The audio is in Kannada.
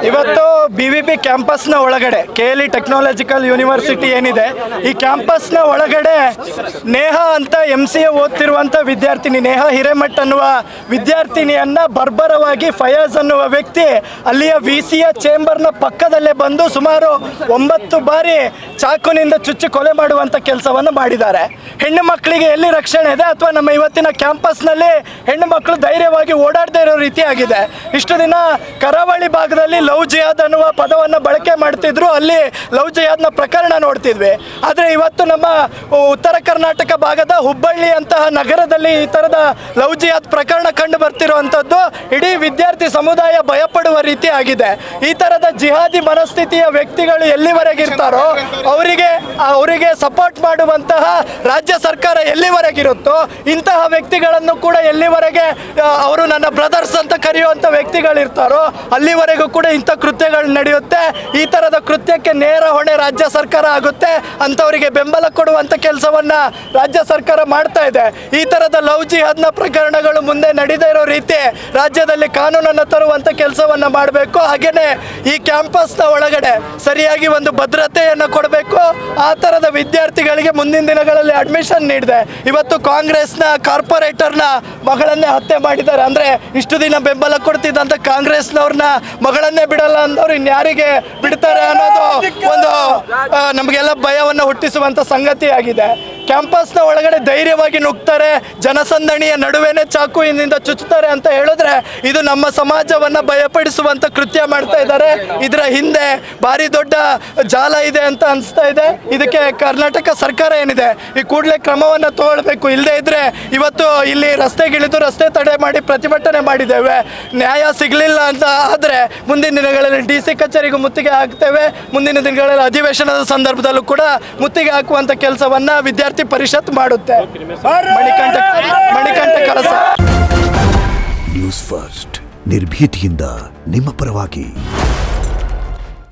ಇವತ್ತು BVP ಕ್ಯಾಂಪಸ್ನ ಒಳಗಡೆ KLE ಟೆಕ್ನಾಲಜಿಕಲ್ ಯೂನಿವರ್ಸಿಟಿ ಏನಿದೆ, ಈ ಕ್ಯಾಂಪಸ್ನ ಒಳಗಡೆ ನೇಹಾ ಅಂತ MCA ಓದ್ತಿರುವಂಥ ವಿದ್ಯಾರ್ಥಿನಿ ನೇಹಾ ಹಿರೇಮಠ್ ಅನ್ನುವ ವಿದ್ಯಾರ್ಥಿನಿಯನ್ನ ಬರ್ಬರವಾಗಿ ಫಯಾಜ್ ಅನ್ನುವ ವ್ಯಕ್ತಿ ಅಲ್ಲಿಯ VCಯ ಚೇಂಬರ್ನ ಪಕ್ಕದಲ್ಲೇ ಬಂದು ಸುಮಾರು 9 ಬಾರಿ ಚಾಕುನಿಂದ ಚುಚ್ಚಿ ಕೊಲೆ ಮಾಡುವಂಥ ಕೆಲಸವನ್ನು ಮಾಡಿದ್ದಾರೆ. ಹೆಣ್ಣು ಮಕ್ಕಳಿಗೆ ಎಲ್ಲಿ ರಕ್ಷಣೆ ಇದೆ? ಅಥವಾ ನಮ್ಮ ಇವತ್ತಿನ ಕ್ಯಾಂಪಸ್ನಲ್ಲಿ ಹೆಣ್ಣು ಮಕ್ಕಳು ಧೈರ್ಯವಾಗಿ ಓಡಾಡದೇ ಇರೋ ರೀತಿ ಆಗಿದೆ. ಇಷ್ಟು ದಿನ ಕರಾವಳಿ ಭಾಗದಲ್ಲಿ ಲವ್ ಜಿಹಾದ್ ಅನ್ನುವ ಪದವನ್ನು ಬಳಕೆ ಮಾಡ್ತಿದ್ರು, ಅಲ್ಲಿ ಲವ್ ಜಿಹಾದ್ನ ಪ್ರಕರಣ ನೋಡ್ತಿದ್ವಿ. ಆದರೆ ಇವತ್ತು ನಮ್ಮ ಉತ್ತರ ಕರ್ನಾಟಕ ಭಾಗದ ಹುಬ್ಬಳ್ಳಿ ಅಂತಹ ನಗರದಲ್ಲಿ ಈ ಥರದ ಲವ್ ಜಿಹಾದ್ ಪ್ರಕರಣ ಕಂಡು ಬರ್ತಿರುವಂಥದ್ದು ಇಡೀ ವಿದ್ಯಾರ್ಥಿ ಸಮುದಾಯ ಭಯಪಡುವ ರೀತಿ ಆಗಿದೆ. ಈ ಥರದ ಜಿಹಾದಿ ಮನಸ್ಥಿತಿಯ ವ್ಯಕ್ತಿಗಳು ಎಲ್ಲಿವರೆಗಿರ್ತಾರೋ ಅವರಿಗೆ ಸಪೋರ್ಟ್ ಮಾಡುವಂತಹ ರಾಜ್ಯ ಸರ್ಕಾರ ಎಲ್ಲಿವರೆಗಿರುತ್ತೋ ಇಂತಹ ವ್ಯಕ್ತಿಗಳನ್ನು ಕೂಡ ಎಲ್ಲಿವರೆಗೆ ಅವರು ನನ್ನ ಬ್ರದರ್ಸ್ ಅಂತ ಕರೆಯುವಂಥ ವ್ಯಕ್ತಿಗಳಿರ್ತಾರೋ ಅಲ್ಲಿವರೆಗೂ ಕೂಡ ಇಂಥ ಕೃತ್ಯಗಳು ನಡೆಯುತ್ತೆ. ಈ ಥರದ ಕೃತ್ಯಕ್ಕೆ ನೇರ ಹೊಣೆ ರಾಜ್ಯ ಸರ್ಕಾರ ಆಗುತ್ತೆ. ಅಂಥವರಿಗೆ ಬೆಂಬಲ ಕೊಡುವಂಥ ಕೆಲಸವನ್ನು ರಾಜ್ಯ ಸರ್ಕಾರ ಮಾಡ್ತಾ ಇದೆ. ಈ ಥರದ ಲವ್ ಜಿಹಾದ್ನ ಪ್ರಕರಣಗಳು ಮುಂದೆ ನಡೀದೇ ಇರೋ ರೀತಿ ರಾಜ್ಯದಲ್ಲಿ ಕಾನೂನನ್ನು ತರುವಂಥ ಕೆಲಸವನ್ನು ಮಾಡಬೇಕು. ಹಾಗೆಯೇ ಈ ಕ್ಯಾಂಪಸ್ನ ಒಳಗಡೆ ಸರಿಯಾಗಿ ಒಂದು ಭದ್ರತೆಯನ್ನು ಕೊಡಬೇಕು. ಆ ಥರದ ವಿದ್ಯಾರ್ಥಿಗಳಿಗೆ ಮುಂದಿನ ದಿನಗಳಲ್ಲಿ ಅಡ್ಮಿಷನ್ ನೀಡಿದೆ. ಇವತ್ತು ಕಾಂಗ್ರೆಸ್ನ ಕಾರ್ಪೊರೇಟರ್ನ ಮಗಳನ್ನೇ ಹತ್ಯೆ ಮಾಡಿದ್ದಾರೆ. ಅಂದರೆ ಇಷ್ಟು ದಿನ ಬೆಂಬಲ ಕೊಡ್ತಿದ್ದಂಥ ಕಾಂಗ್ರೆಸ್ನವ್ರನ್ನ ಮಗಳನ್ನೇ ಬಿಡಲ್ಲ ಅಂದವ್ರು ಇನ್ಯಾರಿಗೆ ಬಿಡ್ತಾರೆ ಅನ್ನೋದು ಒಂದು ನಮಗೆಲ್ಲ ಭಯವನ್ನು ಹುಟ್ಟಿಸುವಂಥ ಸಂಗತಿ ಆಗಿದೆ. ಕ್ಯಾಂಪಸ್ನ ಒಳಗಡೆ ಧೈರ್ಯವಾಗಿ ನುಗ್ತಾರೆ, ಜನಸಂದಣಿಯ ನಡುವೆನೇ ಚಾಕುವಿನಿಂದ ಚುಚ್ಚುತ್ತಾರೆ ಅಂತ ಹೇಳಿದ್ರೆ ಇದು ನಮ್ಮ ಸಮಾಜವನ್ನು ಭಯಪಡಿಸುವಂಥ ಕೃತ್ಯ ಮಾಡ್ತಾ ಇದ್ದಾರೆ. ಇದರ ಹಿಂದೆ ಭಾರಿ ದೊಡ್ಡ ಜಾಲ ಇದೆ ಅಂತ ಅನಿಸ್ತಾ ಇದೆ. ಇದಕ್ಕೆ ಕರ್ನಾಟಕ ಸರ್ಕಾರ ಏನಿದೆ ಈ ಕೂಡಲೇ ಕ್ರಮವನ್ನು ತಗೊಳ್ಬೇಕು. ಇಲ್ಲದೇ ಇದ್ದರೆ ಇವತ್ತು ಇಲ್ಲಿ ರಸ್ತೆಗಿಳಿದು ರಸ್ತೆ ತಡೆ ಮಾಡಿ ಪ್ರತಿಭಟನೆ ಮಾಡಿದ್ದೇವೆ. ನ್ಯಾಯ ಸಿಗಲಿಲ್ಲ ಅಂತ ಆದರೆ ಮುಂದಿನ ದಿನಗಳಲ್ಲಿ DC ಕಚೇರಿಗೂ ಮುತ್ತಿಗೆ ಹಾಕ್ತೇವೆ. ಮುಂದಿನ ದಿನಗಳಲ್ಲಿ ಅಧಿವೇಶನದ ಸಂದರ್ಭದಲ್ಲೂ ಕೂಡ ಮುತ್ತಿಗೆ ಹಾಕುವಂಥ ಕೆಲಸವನ್ನು ವಿದ್ಯಾರ್ಥಿ ಪರಿಷತ್ ಮಾಡುತ್ತೆ. ಮಣಿಕಂಠ ಕಲಸ. ನ್ಯೂಸ್ ಫಸ್ಟ್ ನಿರ್ಭೀತಿಯಿಂದ ನಿಮ್ಮ ಪರವಾಗಿ.